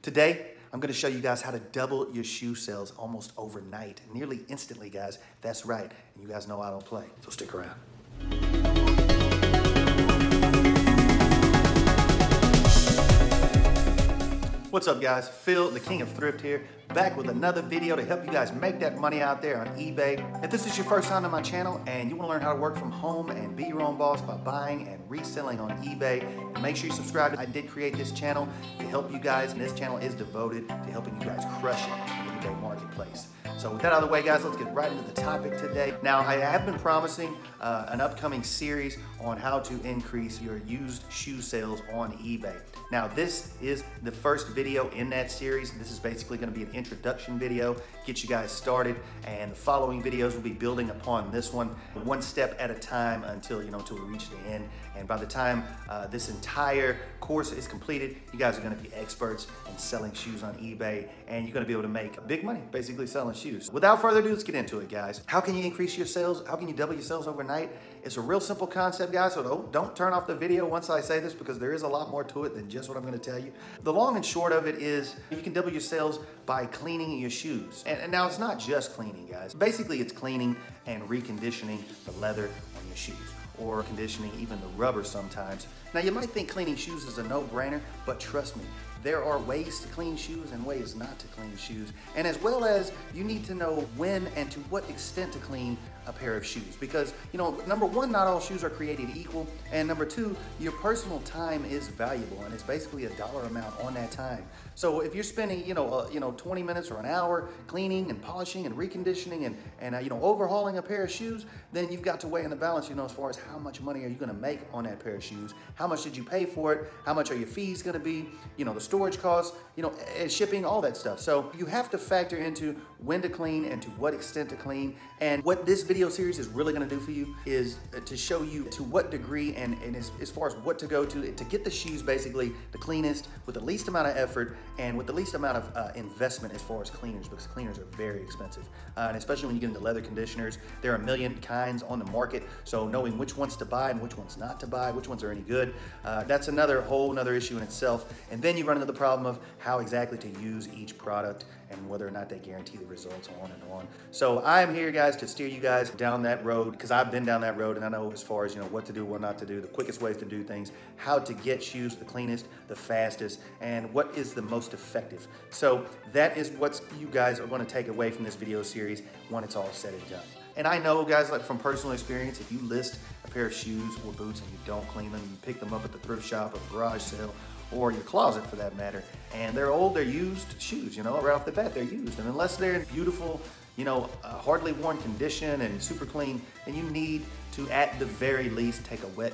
Today, I'm gonna show you guys how to double your shoe sales almost overnight, nearly instantly, guys. That's right, and you guys know I don't play, so stick around. What's up, guys? Phil, the king of thrift here, back with another video to help you guys make that money out there on eBay. If this is your first time on my channel and you want to learn how to work from home and be your own boss by buying and reselling on eBay, make sure you subscribe. I did create this channel to help you guys, and this channel is devoted to helping you guys crush it in the eBay marketplace. So with that out of the way, guys, let's get right into the topic today. Now, I have been promising an upcoming series on how to increase your used shoe sales on eBay. Now, this is the first video in that series. This is basically going to be an introduction video, get you guys started, and the following videos will be building upon this one step at a time until we reach the end. And by the time this entire course is completed, you guys are going to be experts in selling shoes on eBay, and you're going to be able to make big money basically selling shoes. Without further ado, let's get into it, guys. How can you increase your sales? How can you double your sales overnight? It's a real simple concept, guys, so don't turn off the video once I say this, because there is a lot more to it than just what I'm going to tell you. The long and short of it is you can double your sales by cleaning your shoes. And now it's not just cleaning, guys. Basically, it's cleaning and reconditioning the leather on your shoes, or conditioning even the rubber sometimes. Now, you might think cleaning shoes is a no-brainer, but trust me, there are ways to clean shoes and ways not to clean shoes. And as well as you need to know when and to what extent to clean a pair of shoes. Because, number one, not all shoes are created equal. And number two, your personal time is valuable, and it's basically a dollar amount on that time. So if you're spending, 20 minutes or an hour cleaning and polishing and reconditioning and overhauling a pair of shoes, then you've got to weigh in the balance, as far as how much money are you gonna make on that pair of shoes? How much did you pay for it? How much are your fees gonna be? The storage costs, and shipping, all that stuff. So you have to factor into when to clean and to what extent to clean. And what this video series is really gonna do for you is to show you to what degree and as far as what to go to get the shoes basically the cleanest with the least amount of effort and with the least amount of investment as far as cleaners, because cleaners are very expensive. And especially when you get into leather conditioners, there are a million kinds on the market. So knowing which ones to buy and which ones not to buy, which ones are any good, that's whole another issue in itself. And then you run into the problem of how exactly to use each product and whether or not they guarantee the results, on and on. So I'm here, guys, to steer you guys down that road, because I've been down that road, and I know as far as what to do, what not to do, the quickest ways to do things, how to get shoes the cleanest, the fastest, and what is the most effective. So that is what you guys are going to take away from this video series when it's all said and done. And I know, guys, like from personal experience, if you list a pair of shoes or boots and you don't clean them, you pick them up at the thrift shop or garage sale, or your closet for that matter, and they're old, they're used shoes, right off the bat, they're used. And unless they're in beautiful, hardly worn condition and super clean, then you need to, at the very least, take a wet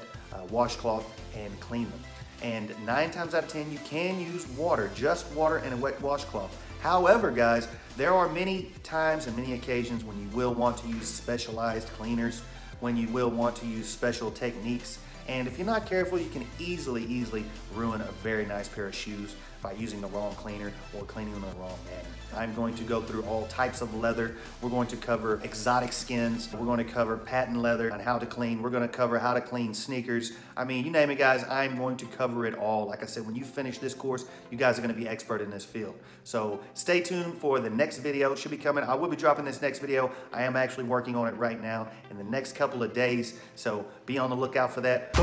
washcloth and clean them. And 9 times out of 10, you can use water, just water and a wet washcloth. However, guys, there are many times and many occasions when you will want to use specialized cleaners, when you will want to use special techniques. And if you're not careful, you can easily ruin a very nice pair of shoes by using the wrong cleaner or cleaning them in the wrong manner. I'm going to go through all types of leather. We're going to cover exotic skins. We're going to cover patent leather and how to clean. We're going to cover how to clean sneakers. I mean, you name it, guys, I'm going to cover it all. Like I said, when you finish this course, you guys are going to be expert in this field. So stay tuned for the next video. It should be coming. I will be dropping this next video. I am actually working on it right now in the next couple of days. So be on the lookout for that.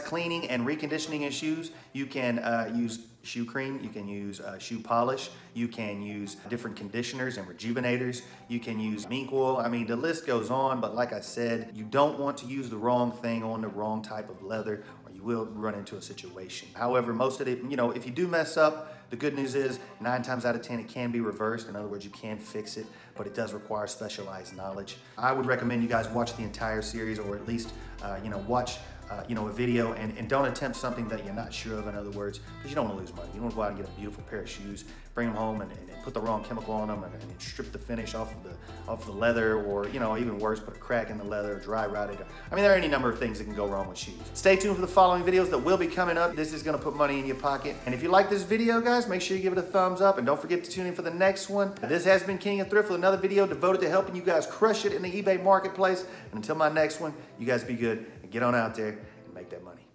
Cleaning and reconditioning your shoes. You can use shoe cream, you can use shoe polish, you can use different conditioners and rejuvenators, you can use mink oil. I mean, the list goes on, but like I said, you don't want to use the wrong thing on the wrong type of leather, or you will run into a situation. However, most of it, if you do mess up, the good news is 9 times out of 10 it can be reversed. In other words, you can fix it, but it does require specialized knowledge. I would recommend you guys watch the entire series, or at least watch a video, and don't attempt something that you're not sure of, in other words, because you don't want to lose money. You want to go out and get a beautiful pair of shoes, bring them home and put the wrong chemical on them and strip the finish off of the leather, or even worse, put a crack in the leather, dry rot it. I mean, there are any number of things that can go wrong with shoes. Stay tuned for the following videos that will be coming up. This is going to put money in your pocket. And if you like this video, guys, make sure you give it a thumbs up, and don't forget to tune in for the next one. This has been King of Thrift with another video devoted to helping you guys crush it in the eBay marketplace. And until my next one, you guys be good and get on out there and make that money.